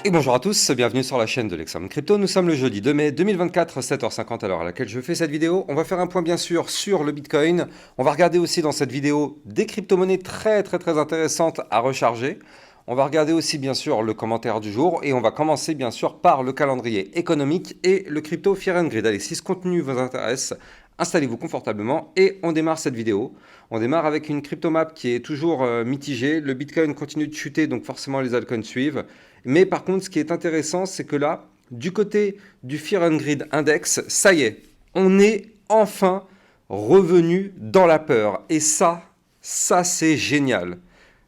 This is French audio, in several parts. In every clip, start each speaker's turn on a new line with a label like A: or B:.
A: Et bonjour à tous, bienvenue sur la chaîne de l'Examen Crypto. Nous sommes le jeudi 2 mai 2024, 7h50 à l'heure à laquelle je fais cette vidéo. On va faire un point bien sûr sur le Bitcoin. On va regarder aussi dans cette vidéo des crypto-monnaies très intéressantes à recharger. On va regarder aussi bien sûr le commentaire du jour et on va commencer bien sûr par le calendrier économique et le crypto Fear and Greed. Allez, si ce contenu vous intéresse, installez-vous confortablement et on démarre cette vidéo. On démarre avec une cryptomap qui est toujours mitigée. Le Bitcoin continue de chuter, donc forcément les altcoins suivent. Mais par contre, ce qui est intéressant, c'est que là, du côté du Fear and Greed Index, ça y est, on est enfin revenu dans la peur. Et ça c'est génial.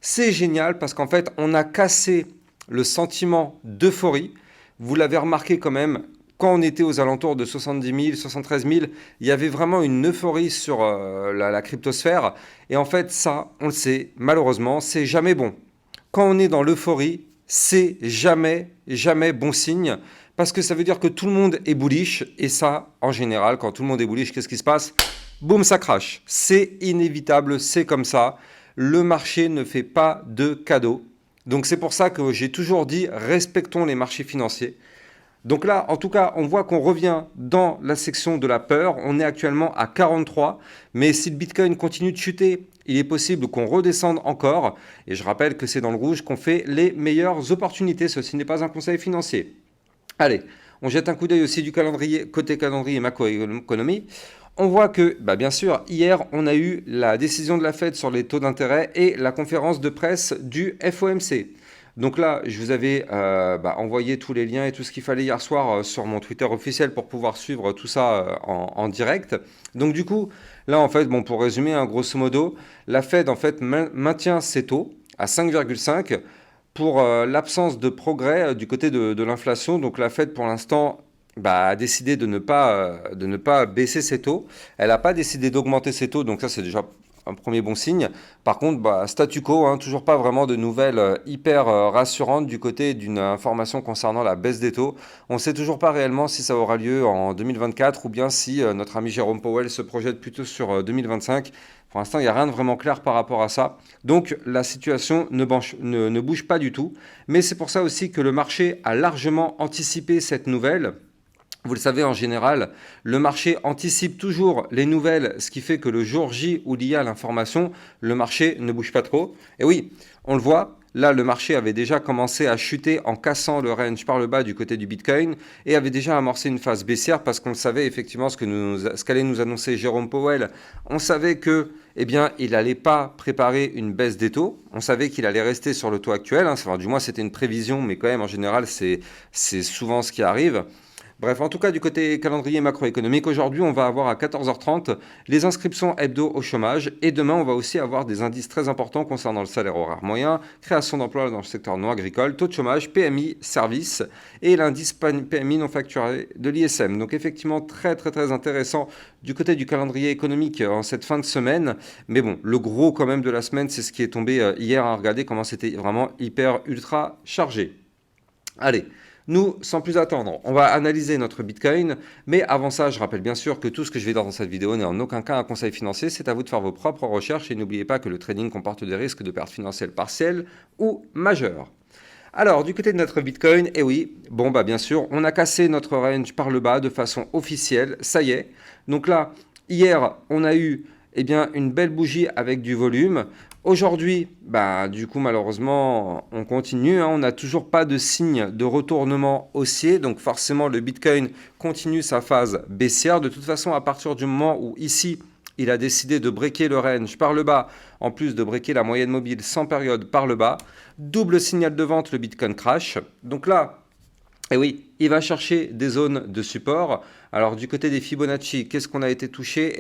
A: C'est génial parce qu'en fait, on a cassé le sentiment d'euphorie. Vous l'avez remarqué quand même, quand on était aux alentours de 70 000, 73 000, il y avait vraiment une euphorie sur la cryptosphère. Et en fait, ça, on le sait, malheureusement, c'est jamais bon. Quand on est dans l'euphorie, c'est jamais bon signe. Parce que ça veut dire que tout le monde est bullish. Et ça, en général, quand tout le monde est bullish, qu'est-ce qui se passe? Boum, ça crache. C'est inévitable, c'est comme ça. Le marché ne fait pas de cadeaux. Donc c'est pour ça que j'ai toujours dit, respectons les marchés financiers. Donc là, en tout cas, on voit qu'on revient dans la section de la peur. On est actuellement à 43. Mais si le Bitcoin continue de chuter, il est possible qu'on redescende encore. Et je rappelle que c'est dans le rouge qu'on fait les meilleures opportunités. Ceci n'est pas un conseil financier. Allez, on jette un coup d'œil aussi du calendrier, côté calendrier et macroéconomie. On voit que, bien sûr, hier, on a eu la décision de la Fed sur les taux d'intérêt et la conférence de presse du FOMC. Donc là, je vous avais envoyé tous les liens et tout ce qu'il fallait hier soir sur mon Twitter officiel pour pouvoir suivre tout ça en direct. Donc du coup, là en fait, pour résumer, grosso modo, la Fed en fait maintient ses taux à 5,5 pour l'absence de progrès du côté de l'inflation. Donc la Fed pour l'instant a décidé de ne pas baisser ses taux. Elle n'a pas décidé d'augmenter ses taux, donc ça c'est déjà un premier bon signe. Par contre, statu quo, toujours pas vraiment de nouvelles hyper rassurantes du côté d'une information concernant la baisse des taux. On ne sait toujours pas réellement si ça aura lieu en 2024 ou bien si notre ami Jérôme Powell se projette plutôt sur 2025. Pour l'instant, il n'y a rien de vraiment clair par rapport à ça. Donc, la situation ne bouge pas du tout. Mais c'est pour ça aussi que le marché a largement anticipé cette nouvelle. Vous le savez, en général, le marché anticipe toujours les nouvelles, ce qui fait que le jour J où il y a l'information, le marché ne bouge pas trop. Et oui, on le voit, là, le marché avait déjà commencé à chuter en cassant le range par le bas du côté du Bitcoin et avait déjà amorcé une phase baissière parce qu'on savait effectivement ce qu'allait nous annoncer Jérôme Powell. On savait que, il n'allait pas préparer une baisse des taux. On savait qu'il allait rester sur le taux actuel. Enfin, du moins, c'était une prévision, mais quand même, en général, c'est souvent ce qui arrive. Bref, en tout cas, du côté calendrier macroéconomique, aujourd'hui, on va avoir à 14h30 les inscriptions hebdo au chômage. Et demain, on va aussi avoir des indices très importants concernant le salaire horaire moyen, création d'emplois dans le secteur non agricole, taux de chômage, PMI, services et l'indice PMI non facturé de l'ISM. Donc effectivement, très intéressant du côté du calendrier économique en cette fin de semaine. Mais bon, le gros quand même de la semaine, c'est ce qui est tombé hier. Regardez comment c'était vraiment ultra chargé. Allez. Nous, sans plus attendre, on va analyser notre Bitcoin. Mais avant ça, je rappelle bien sûr que tout ce que je vais dire dans cette vidéo n'est en aucun cas un conseil financier. C'est à vous de faire vos propres recherches et n'oubliez pas que le trading comporte des risques de pertes financières partielles ou majeures. Alors, du côté de notre Bitcoin, oui, bien sûr, on a cassé notre range par le bas de façon officielle. Ça y est. Donc là, hier, on a eu une belle bougie avec du volume. Aujourd'hui, du coup, malheureusement, on continue. On n'a toujours pas de signe de retournement haussier. Donc, forcément, le Bitcoin continue sa phase baissière. De toute façon, à partir du moment où, ici, il a décidé de breaker le range par le bas, en plus de breaker la moyenne mobile sans période par le bas, double signal de vente, le Bitcoin crash. Donc là, oui, il va chercher des zones de support. Alors du côté des Fibonacci, qu'est-ce qu'on a été touché?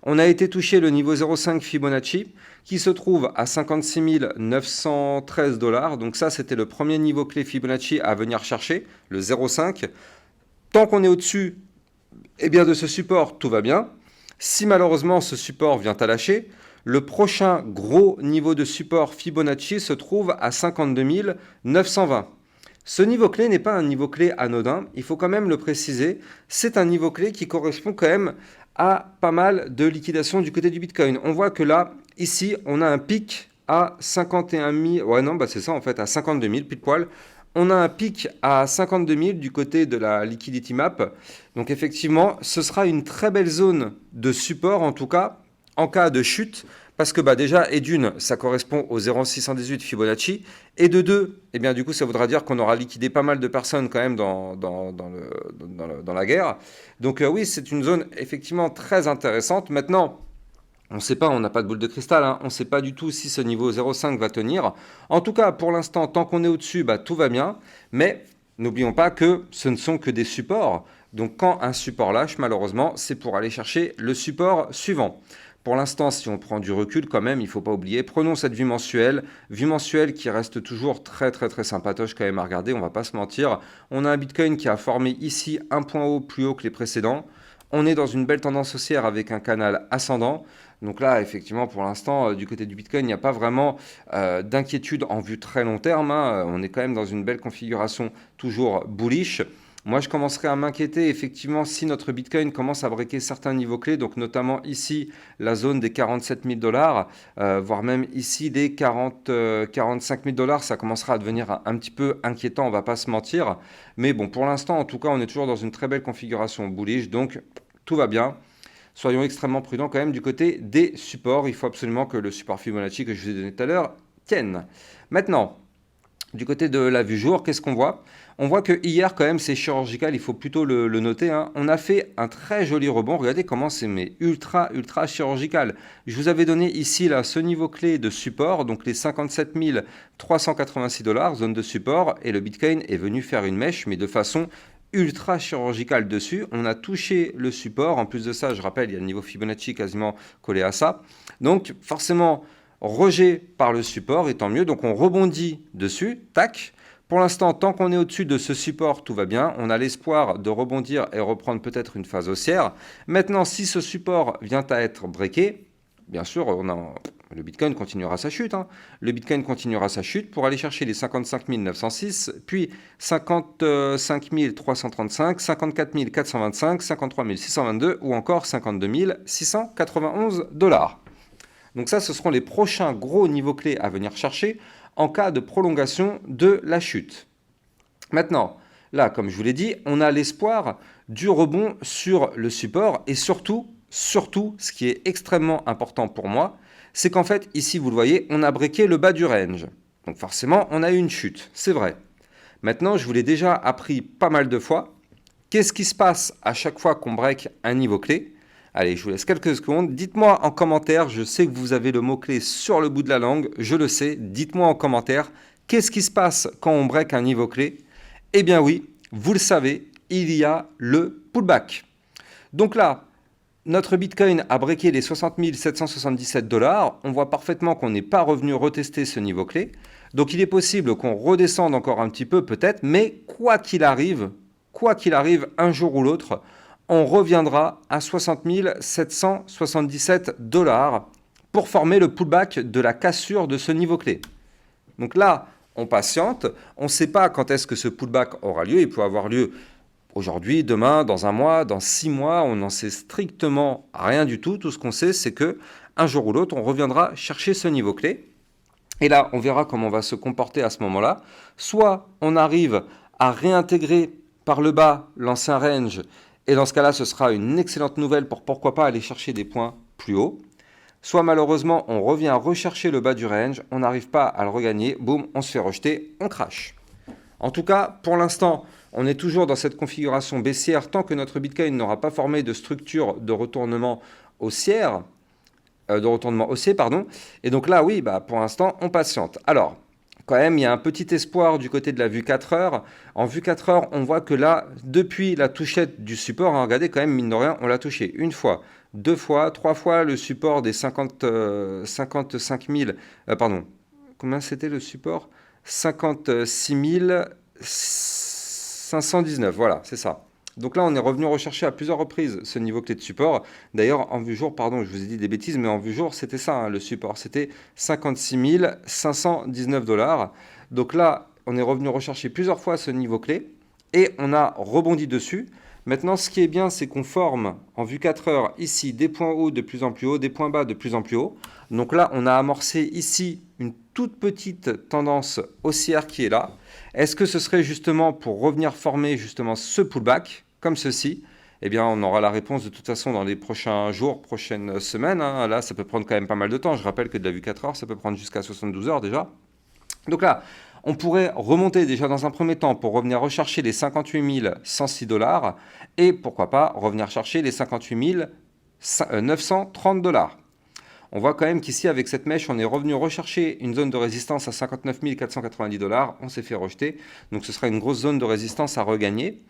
A: On a été touché le niveau 0,5 Fibonacci qui se trouve à 56 913 $. Donc ça, c'était le premier niveau clé Fibonacci à venir chercher, le 0,5. Tant qu'on est au-dessus de ce support, tout va bien. Si malheureusement ce support vient à lâcher, le prochain gros niveau de support Fibonacci se trouve à 52 920. Ce niveau clé n'est pas un niveau clé anodin, il faut quand même le préciser, c'est un niveau clé qui correspond quand même à pas mal de liquidations du côté du Bitcoin. On voit que là, ici, on a un pic à 51 000, c'est ça en fait, à 52 000 pile poil. On a un pic à 52 000 du côté de la liquidity map. Donc effectivement, ce sera une très belle zone de support, en tout cas, en cas de chute. Parce que bah, déjà, et d'une, ça correspond au 0,618 Fibonacci. Et de deux, eh bien, du coup, ça voudra dire qu'on aura liquidé pas mal de personnes quand même dans la guerre. Donc oui, c'est une zone effectivement très intéressante. Maintenant, on ne sait pas, on n'a pas de boule de cristal, hein, on ne sait pas du tout si ce niveau 0,5 va tenir. En tout cas, pour l'instant, tant qu'on est au-dessus, bah, tout va bien. Mais n'oublions pas que ce ne sont que des supports. Donc quand un support lâche, malheureusement, c'est pour aller chercher le support suivant. Pour l'instant, si on prend du recul quand même, il ne faut pas oublier, prenons cette vue mensuelle qui reste toujours très très très sympatoche quand même à regarder, on ne va pas se mentir. On a un Bitcoin qui a formé ici un point haut plus haut que les précédents. On est dans une belle tendance haussière avec un canal ascendant. Donc là, effectivement, pour l'instant, du côté du Bitcoin, il n'y a pas vraiment d'inquiétude en vue très long terme, hein. On est quand même dans une belle configuration toujours bullish. Moi, je commencerai à m'inquiéter effectivement si notre Bitcoin commence à breaker certains niveaux clés, donc notamment ici la zone des 47 000 dollars, voire même ici des 45 000 dollars, ça commencera à devenir un petit peu inquiétant, on va pas se mentir. Mais bon, pour l'instant, en tout cas, on est toujours dans une très belle configuration bullish, donc tout va bien. Soyons extrêmement prudents quand même du côté des supports. Il faut absolument que le support Fibonacci que je vous ai donné tout à l'heure tienne. Maintenant, du côté de la vue jour, qu'est-ce qu'on voit? On voit que hier, quand même, c'est chirurgical, il faut plutôt le noter, hein. On a fait un très joli rebond. Regardez comment c'est mais ultra chirurgical. Je vous avais donné ici là, ce niveau clé de support, donc les 57 386 dollars, zone de support, et le Bitcoin est venu faire une mèche, mais de façon ultra chirurgical dessus. On a touché le support. En plus de ça, je rappelle, il y a le niveau Fibonacci quasiment collé à ça. Donc forcément, rejet par le support, et tant mieux. Donc on rebondit dessus, tac. Pour l'instant, tant qu'on est au-dessus de ce support, tout va bien. On a l'espoir de rebondir et reprendre peut-être une phase haussière. Maintenant, si ce support vient à être breaké, bien sûr, le Bitcoin continuera sa chute, hein. Le Bitcoin continuera sa chute pour aller chercher les 55 906, puis 55 335, 54 425, 53 622 ou encore 52 691 dollars. Donc ça, ce seront les prochains gros niveaux clés à venir chercher en cas de prolongation de la chute. Maintenant, là, comme je vous l'ai dit, on a l'espoir du rebond sur le support et surtout, ce qui est extrêmement important pour moi, c'est qu'en fait, ici, vous le voyez, on a breaké le bas du range. Donc forcément, on a eu une chute, c'est vrai. Maintenant, je vous l'ai déjà appris pas mal de fois. Qu'est-ce qui se passe à chaque fois qu'on break un niveau clé? Allez, je vous laisse quelques secondes. Dites-moi en commentaire, je sais que vous avez le mot-clé sur le bout de la langue, je le sais. Dites-moi en commentaire, qu'est-ce qui se passe quand on break un niveau clé? Eh bien oui, vous le savez, il y a le pullback. Donc là, notre Bitcoin a breaké les 60 777 dollars. On voit parfaitement qu'on n'est pas revenu retester ce niveau clé. Donc il est possible qu'on redescende encore un petit peu peut-être, mais quoi qu'il arrive, un jour ou l'autre, on reviendra à 60 777 dollars pour former le pullback de la cassure de ce niveau clé. Donc là, on patiente, on ne sait pas quand est-ce que ce pullback aura lieu, il peut avoir lieu aujourd'hui, demain, dans un mois, dans 6 mois, on n'en sait strictement rien du tout. Tout ce qu'on sait, c'est que un jour ou l'autre, on reviendra chercher ce niveau clé. Et là, on verra comment on va se comporter à ce moment-là. Soit on arrive à réintégrer par le bas l'ancien range, et dans ce cas-là, ce sera une excellente nouvelle pour pourquoi pas aller chercher des points plus hauts. Soit malheureusement, on revient rechercher le bas du range, on n'arrive pas à le regagner, boum, on se fait rejeter, on crash. En tout cas, pour l'instant, on est toujours dans cette configuration baissière tant que notre Bitcoin n'aura pas formé de structure de retournement haussier, Et donc là, oui, pour l'instant, on patiente. Alors, quand même, il y a un petit espoir du côté de la vue 4 heures. En vue 4 heures, on voit que là, depuis la touchette du support, hein, regardez quand même, mine de rien, on l'a touché une fois, deux fois, trois fois le support des 55 000... combien c'était le support? 56 519, voilà, c'est ça. Donc là, on est revenu rechercher à plusieurs reprises ce niveau clé de support. D'ailleurs, en vue jour, pardon, je vous ai dit des bêtises, mais en vue jour, c'était ça, hein, le support. C'était 56 519 dollars. Donc là, on est revenu rechercher plusieurs fois ce niveau clé et on a rebondi dessus. Maintenant, ce qui est bien, c'est qu'on forme en vue 4 heures ici des points hauts de plus en plus haut, des points bas de plus en plus haut. Donc là, on a amorcé ici une toute petite tendance haussière qui est là. Est-ce que ce serait justement pour revenir former justement ce pullback, comme ceci? Eh bien, on aura la réponse de toute façon dans les prochains jours, prochaines semaines. Hein. Là, ça peut prendre quand même pas mal de temps. Je rappelle que de la vue 4 heures, ça peut prendre jusqu'à 72 heures déjà. Donc là, on pourrait remonter déjà dans un premier temps pour revenir rechercher les 58 106 dollars et pourquoi pas revenir chercher les 58 930 dollars. On voit quand même qu'ici, avec cette mèche, on est revenu rechercher une zone de résistance à 59 490 dollars. On s'est fait rejeter. Donc, ce sera une grosse zone de résistance à regagner.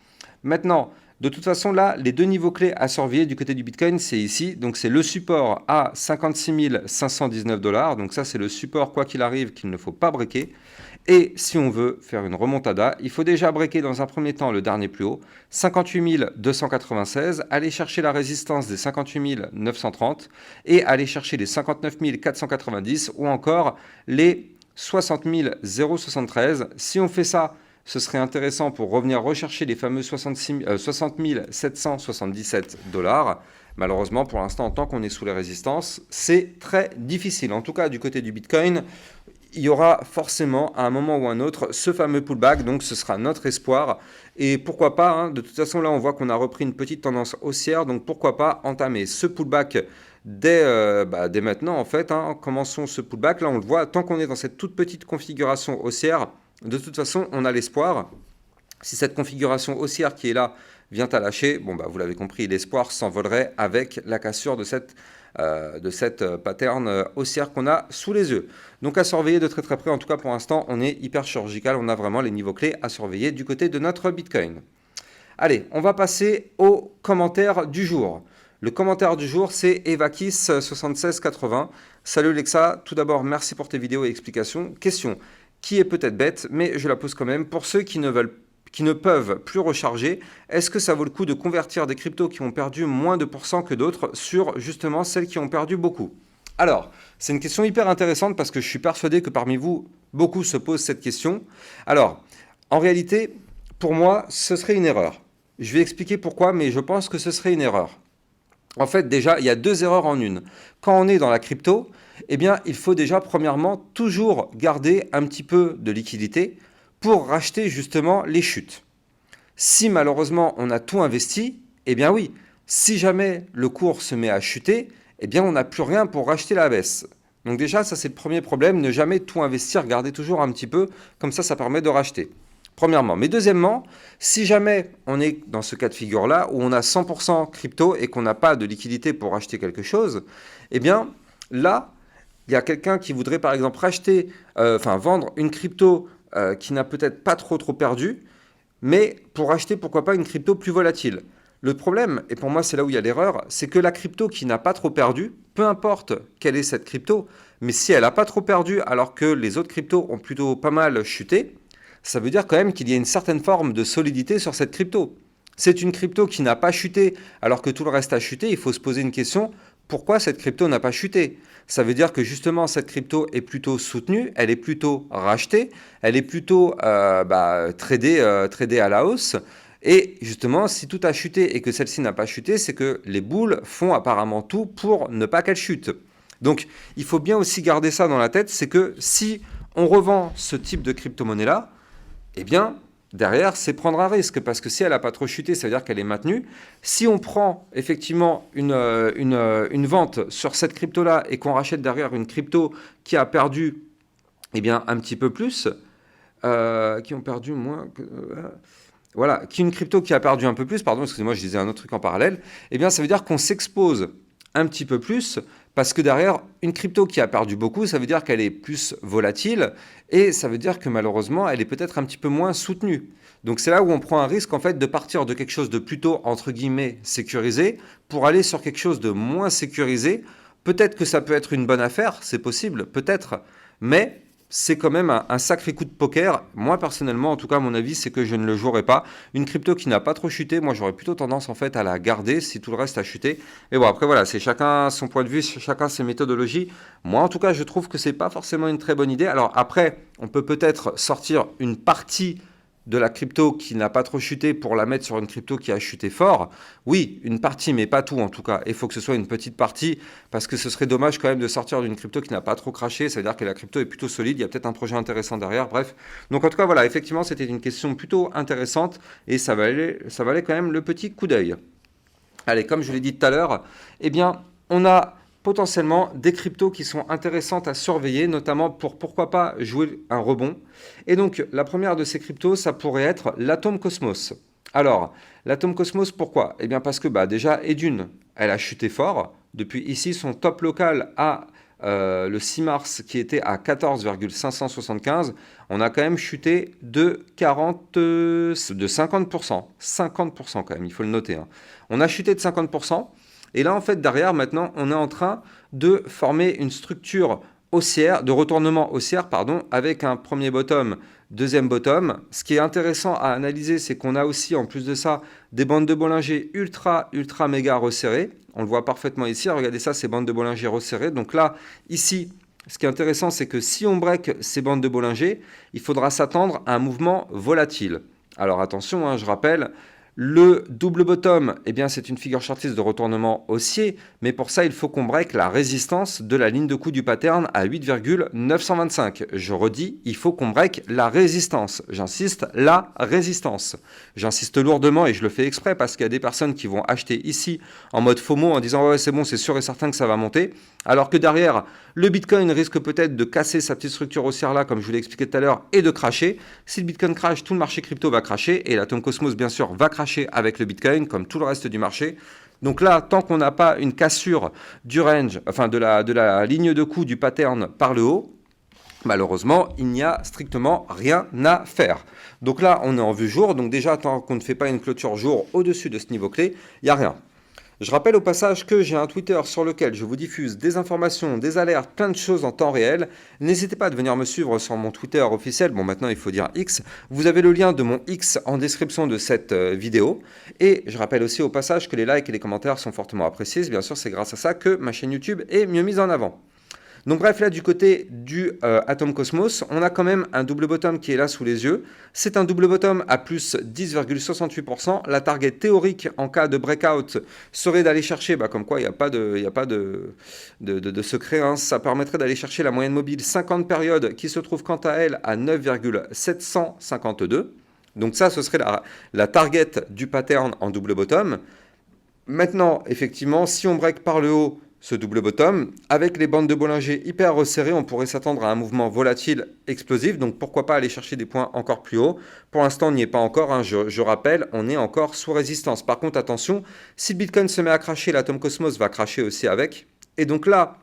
A: Maintenant, de toute façon, là, les deux niveaux clés à surveiller du côté du Bitcoin, c'est ici. Donc, c'est le support à 56 519 dollars. Donc, ça, c'est le support, quoi qu'il arrive, qu'il ne faut pas breaker. Et si on veut faire une remontada, il faut déjà breaker dans un premier temps le dernier plus haut, 58 296, aller chercher la résistance des 58 930 et aller chercher les 59 490 ou encore les 60 073. Si on fait ça, ce serait intéressant pour revenir rechercher les fameux 60 777 dollars. Malheureusement, pour l'instant, en tant qu'on est sous les résistances, c'est très difficile. En tout cas, du côté du Bitcoin, il y aura forcément à un moment ou un autre ce fameux pullback, donc ce sera notre espoir. Et pourquoi pas, hein, de toute façon là on voit qu'on a repris une petite tendance haussière, donc pourquoi pas entamer ce pullback dès maintenant en fait. Hein, commençons ce pullback, là on le voit, tant qu'on est dans cette toute petite configuration haussière, de toute façon on a l'espoir. Si cette configuration haussière qui est là vient à lâcher, bon vous l'avez compris, l'espoir s'envolerait avec la cassure de cette pattern haussière qu'on a sous les yeux. Donc à surveiller de très très près, en tout cas pour l'instant on est hyper chirurgical, on a vraiment les niveaux clés à surveiller du côté de notre Bitcoin. Allez, on va passer au commentaire du jour. Le commentaire du jour, c'est Evakis7680. Salut Lexa, tout d'abord merci pour tes vidéos et explications. Question qui est peut-être bête, mais je la pose quand même. Pour ceux qui ne peuvent plus recharger, est-ce que ça vaut le coup de convertir des cryptos qui ont perdu moins de pourcents que d'autres sur justement celles qui ont perdu beaucoup? Alors, c'est une question hyper intéressante parce que je suis persuadé que parmi vous, beaucoup se posent cette question. Alors, en réalité, pour moi, ce serait une erreur. Je vais expliquer pourquoi, mais je pense que ce serait une erreur. En fait, déjà, il y a deux erreurs en une. Quand on est dans la crypto, eh bien, il faut déjà, premièrement, toujours garder un petit peu de liquidité pour racheter justement les chutes. Si malheureusement on a tout investi, eh bien oui, si jamais le cours se met à chuter, eh bien on n'a plus rien pour racheter la baisse. Donc déjà ça c'est le premier problème, ne jamais tout investir, garder toujours un petit peu, comme ça permet de racheter. Premièrement. Mais deuxièmement, si jamais on est dans ce cas de figure là où on a 100% crypto et qu'on n'a pas de liquidité pour racheter quelque chose, eh bien là il y a quelqu'un qui voudrait par exemple vendre une crypto qui n'a peut-être pas trop perdu, mais pour acheter pourquoi pas une crypto plus volatile. Le problème, et pour moi c'est là où il y a l'erreur, c'est que la crypto qui n'a pas trop perdu, peu importe quelle est cette crypto, mais si elle n'a pas trop perdu alors que les autres cryptos ont plutôt pas mal chuté, ça veut dire quand même qu'il y a une certaine forme de solidité sur cette crypto. C'est une crypto qui n'a pas chuté alors que tout le reste a chuté, il faut se poser une question, pourquoi cette crypto n'a pas chuté? Ça veut dire que justement cette crypto est plutôt soutenue, elle est plutôt rachetée, elle est plutôt tradée à la hausse. Et justement, si tout a chuté et que celle-ci n'a pas chuté, c'est que les boules font apparemment tout pour ne pas qu'elle chute. Donc il faut bien aussi garder ça dans la tête, c'est que si on revend ce type de crypto-monnaie-là, eh bien derrière, c'est prendre un risque, parce que si elle n'a pas trop chuté, ça veut dire qu'elle est maintenue. Si on prend effectivement une vente sur cette crypto-là et qu'on rachète derrière une crypto qui a perdu un petit peu plus, qui ont perdu moins... une crypto qui a perdu un peu plus, pardon, excusez-moi, je disais un autre truc en parallèle, eh bien ça veut dire qu'on s'expose un petit peu plus, parce que derrière, une crypto qui a perdu beaucoup, ça veut dire qu'elle est plus volatile, et ça veut dire que malheureusement, elle est peut-être un petit peu moins soutenue. Donc c'est là où on prend un risque en fait de partir de quelque chose de plutôt, entre guillemets, sécurisé, pour aller sur quelque chose de moins sécurisé. Peut-être que ça peut être une bonne affaire, c'est possible, peut-être, mais c'est quand même un sacré coup de poker. Moi, personnellement, en tout cas, mon avis, c'est que je ne le jouerai pas. Une crypto qui n'a pas trop chuté, moi, j'aurais plutôt tendance, en fait, à la garder si tout le reste a chuté. Mais bon, après, voilà, c'est chacun son point de vue, chacun ses méthodologies. Moi, en tout cas, je trouve que c'est pas forcément une très bonne idée. Alors après, on peut peut-être sortir une partie de la crypto qui n'a pas trop chuté pour la mettre sur une crypto qui a chuté fort. Oui, une partie, mais pas tout en tout cas. Il faut que ce soit une petite partie parce que ce serait dommage quand même de sortir d'une crypto qui n'a pas trop craché. Ça veut dire que la crypto est plutôt solide. Il y a peut-être un projet intéressant derrière. Bref. Donc en tout cas, voilà, effectivement, c'était une question plutôt intéressante et ça valait quand même le petit coup d'œil. Allez, comme je l'ai dit tout à l'heure, eh bien, on a potentiellement des cryptos qui sont intéressantes à surveiller, notamment pour pourquoi pas jouer un rebond. Et donc, la première de ces cryptos, ça pourrait être l'Atom Cosmos. Alors, l'Atom Cosmos, pourquoi? Eh bien, parce que déjà, Edune, elle a chuté fort. Depuis ici, son top local à le 6 mars qui était à 14,575, on a quand même chuté de 50%. 50% quand même, il faut le noter, hein. On a chuté de 50%. Et là, en fait, derrière, maintenant, on est en train de former une structure haussière, de retournement haussière, pardon, avec un premier bottom, deuxième bottom. Ce qui est intéressant à analyser, c'est qu'on a aussi, en plus de ça, des bandes de Bollinger ultra, ultra méga resserrées. On le voit parfaitement ici. Regardez ça, ces bandes de Bollinger resserrées. Donc là, ici, ce qui est intéressant, c'est que si on break ces bandes de Bollinger, il faudra s'attendre à un mouvement volatile. Alors attention, hein, je rappelle, le double bottom, eh bien, c'est une figure chartiste de retournement haussier, mais pour ça, il faut qu'on break la résistance de la ligne de coup du pattern à 8,925. Je redis, il faut qu'on break la résistance. J'insiste, la résistance. J'insiste lourdement et je le fais exprès parce qu'il y a des personnes qui vont acheter ici en mode FOMO en disant ouais, c'est bon, c'est sûr et certain que ça va monter. Alors que derrière, le Bitcoin risque peut-être de casser sa petite structure haussière là, comme je vous l'ai expliqué tout à l'heure, et de cracher. Si le Bitcoin crache, tout le marché crypto va cracher et l'Atom Cosmos, bien sûr, va cracher avec le Bitcoin, comme tout le reste du marché. Donc là, tant qu'on n'a pas une cassure du range, enfin de la ligne de coup du pattern par le haut, malheureusement, il n'y a strictement rien à faire. Donc là, on est en vue jour. Donc déjà, tant qu'on ne fait pas une clôture jour au-dessus de ce niveau clé, il n'y a rien. Je rappelle au passage que j'ai un Twitter sur lequel je vous diffuse des informations, des alertes, plein de choses en temps réel. N'hésitez pas à venir me suivre sur mon Twitter officiel. Bon, maintenant il faut dire X. Vous avez le lien de mon X en description de cette vidéo. Et je rappelle aussi au passage que les likes et les commentaires sont fortement appréciés. Bien sûr, c'est grâce à ça que ma chaîne YouTube est mieux mise en avant. Donc bref, là du côté du Atom Cosmos, on a quand même un double bottom qui est là sous les yeux. C'est un double bottom à plus 10,68%. La target théorique en cas de breakout serait d'aller chercher, comme quoi il n'y a pas de secret, hein. Ça permettrait d'aller chercher la moyenne mobile 50 périodes qui se trouve quant à elle à 9,752. Donc ça, ce serait la target du pattern en double bottom. Maintenant, effectivement, si on break par le haut, ce double bottom, avec les bandes de Bollinger hyper resserrées, on pourrait s'attendre à un mouvement volatile explosif, donc pourquoi pas aller chercher des points encore plus hauts. Pour l'instant, on n'y est pas encore, hein. Je rappelle, on est encore sous résistance. Par contre, attention, si le Bitcoin se met à cracher, l'Atom Cosmos va cracher aussi avec. Et donc là,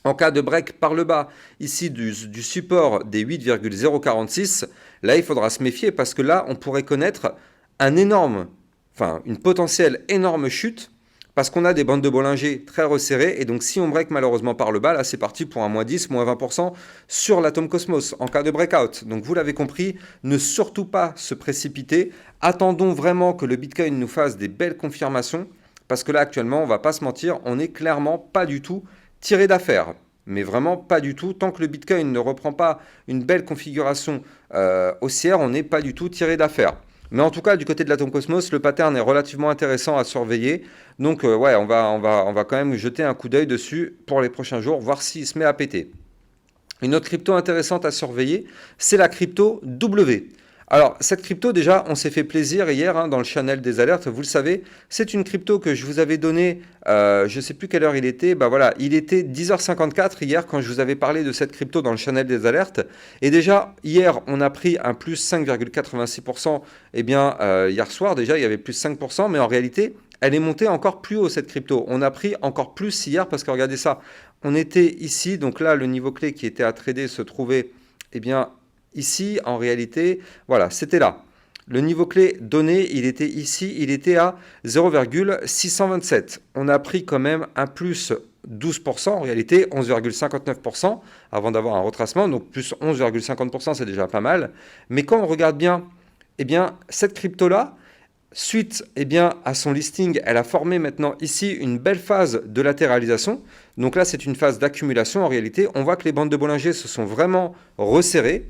A: en cas de break par le bas, ici du support des 8,046, là, il faudra se méfier parce que là, on pourrait connaître une potentielle énorme chute parce qu'on a des bandes de Bollinger très resserrées, et donc si on break malheureusement par le bas, là c'est parti pour un moins 10, moins 20% sur l'Atom Cosmos en cas de breakout. Donc vous l'avez compris, ne surtout pas se précipiter, attendons vraiment que le Bitcoin nous fasse des belles confirmations, parce que là actuellement, on va pas se mentir, on n'est clairement pas du tout tiré d'affaire. Mais vraiment pas du tout, tant que le Bitcoin ne reprend pas une belle configuration haussière, on n'est pas du tout tiré d'affaire. Mais en tout cas, du côté de l'Atom Cosmos, le pattern est relativement intéressant à surveiller. Donc ouais, on va quand même jeter un coup d'œil dessus pour les prochains jours, voir s'il se met à péter. Une autre crypto intéressante à surveiller, c'est la crypto W. Alors, cette crypto, déjà, on s'est fait plaisir hier dans le channel des alertes. Vous le savez, c'est une crypto que je vous avais donnée, je ne sais plus quelle heure il était. Voilà, il était 10h54 hier quand je vous avais parlé de cette crypto dans le channel des alertes. Et déjà, hier, on a pris un plus 5,86%. Eh bien, hier soir, déjà, il y avait plus 5%. Mais en réalité, elle est montée encore plus haut, cette crypto. On a pris encore plus hier parce que regardez ça. On était ici, donc là, le niveau clé qui était à trader se trouvait, eh bien, ici, en réalité, voilà, c'était là. Le niveau clé donné, il était ici, il était à 0,627. On a pris quand même un plus 12%, en réalité 11,59% avant d'avoir un retracement, donc plus 11,50%, c'est déjà pas mal. Mais quand on regarde bien, eh bien, cette crypto-là, suite à son listing, elle a formé maintenant ici une belle phase de latéralisation. Donc là, c'est une phase d'accumulation. En réalité, on voit que les bandes de Bollinger se sont vraiment resserrées.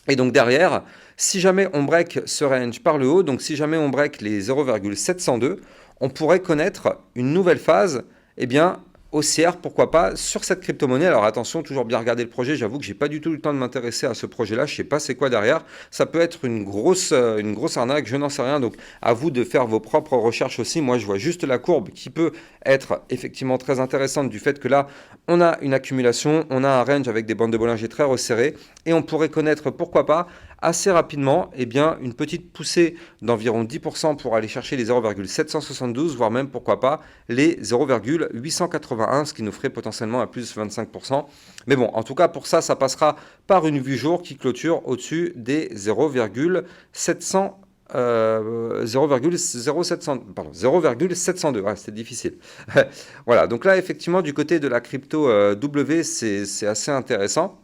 A: Et donc derrière, si jamais on break ce range par le haut, donc si jamais on break les 0,702, on pourrait connaître une nouvelle phase, eh bien, haussière, pourquoi pas, sur cette crypto-monnaie. Alors attention, toujours bien regarder le projet. J'avoue que j'ai pas du tout eu le temps de m'intéresser à ce projet-là. Je sais pas c'est quoi derrière. Ça peut être une grosse arnaque, je n'en sais rien. Donc à vous de faire vos propres recherches aussi. Moi, je vois juste la courbe qui peut être effectivement très intéressante du fait que là, on a une accumulation, on a un range avec des bandes de Bollinger très resserrées et on pourrait connaître, pourquoi pas, assez rapidement, eh bien, une petite poussée d'environ 10% pour aller chercher les 0,772, voire même, pourquoi pas, les 0,881, ce qui nous ferait potentiellement à plus 25%. Mais bon, en tout cas, pour ça, ça passera par une vue jour qui clôture au-dessus des 0,700 0,702, ouais, c'est difficile. Voilà, donc là, effectivement, du côté de la crypto W, c'est assez intéressant.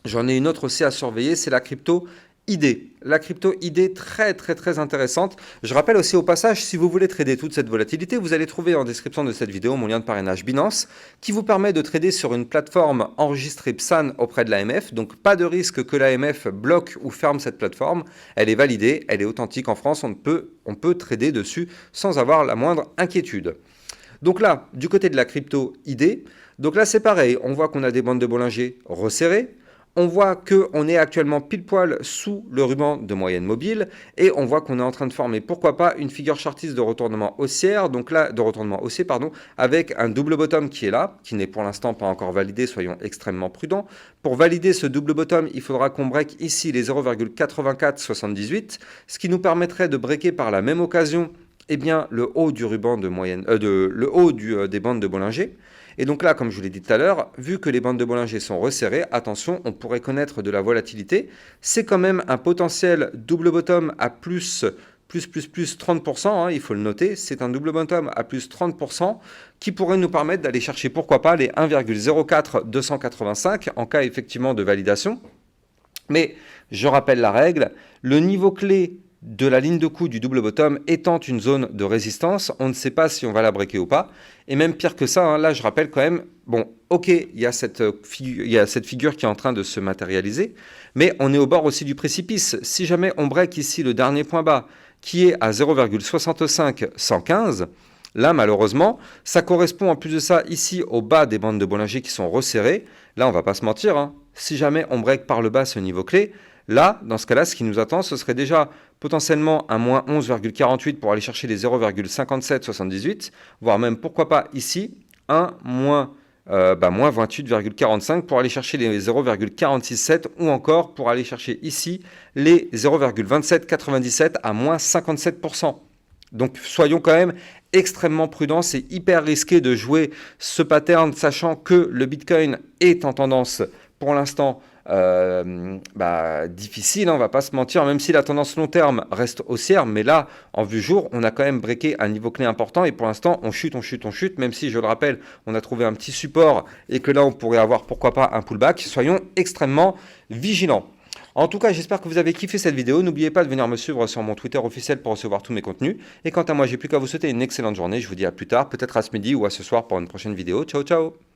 A: J'en ai une autre aussi à surveiller, c'est la crypto ID. La crypto ID très très très intéressante. Je rappelle aussi au passage, si vous voulez trader toute cette volatilité, vous allez trouver en description de cette vidéo mon lien de parrainage Binance qui vous permet de trader sur une plateforme enregistrée PSAN auprès de l'AMF. Donc pas de risque que l'AMF bloque ou ferme cette plateforme. Elle est validée, elle est authentique en France, on peut trader dessus sans avoir la moindre inquiétude. Donc là, du côté de la crypto ID, donc là c'est pareil, on voit qu'on a des bandes de Bollinger resserrées. On voit qu'on est actuellement pile poil sous le ruban de moyenne mobile et on voit qu'on est en train de former, pourquoi pas, une figure chartiste de retournement haussière, donc là, de retournement haussier, pardon, avec un double bottom qui est là, qui n'est pour l'instant pas encore validé, soyons extrêmement prudents. Pour valider ce double bottom, il faudra qu'on break ici les 0,8478, ce qui nous permettrait de breaker par la même occasion eh bien, le haut du ruban de moyenne, le haut des bandes de Bollinger. Et donc là, comme je vous l'ai dit tout à l'heure, vu que les bandes de Bollinger sont resserrées, attention, on pourrait connaître de la volatilité. C'est quand même un potentiel double bottom à plus 30%, hein, il faut le noter. C'est un double bottom à plus 30% qui pourrait nous permettre d'aller chercher, pourquoi pas, les 1,04285 en cas effectivement de validation. Mais je rappelle la règle, le niveau clé de la ligne de coup du double bottom étant une zone de résistance, on ne sait pas si on va la breaker ou pas. Et même pire que ça, hein, là je rappelle quand même, bon, ok, il y a cette figure qui est en train de se matérialiser, mais on est au bord aussi du précipice. Si jamais on break ici le dernier point bas, qui est à 0,65115, là, malheureusement, ça correspond en plus de ça ici au bas des bandes de Bollinger qui sont resserrées. Là, on va pas se mentir, hein. Si jamais on break par le bas ce niveau clé, là, dans ce cas-là, ce qui nous attend, ce serait déjà potentiellement un moins 11,48 pour aller chercher les 0,5778, voire même, pourquoi pas ici, un moins 28,45 pour aller chercher les 0,467 ou encore pour aller chercher ici les 0,2797 à moins 57%. Donc soyons quand même extrêmement prudents, c'est hyper risqué de jouer ce pattern sachant que le Bitcoin est en tendance pour l'instant difficile, hein, on va pas se mentir, même si la tendance long terme reste haussière, mais là, en vue jour, on a quand même breaké un niveau clé important et pour l'instant, on chute, même si, je le rappelle, on a trouvé un petit support et que là, on pourrait avoir, pourquoi pas, un pullback. Soyons extrêmement vigilants. En tout cas, j'espère que vous avez kiffé cette vidéo. N'oubliez pas de venir me suivre sur mon Twitter officiel pour recevoir tous mes contenus. Et quant à moi, j'ai plus qu'à vous souhaiter une excellente journée. Je vous dis à plus tard, peut-être à ce midi ou à ce soir pour une prochaine vidéo. Ciao, ciao!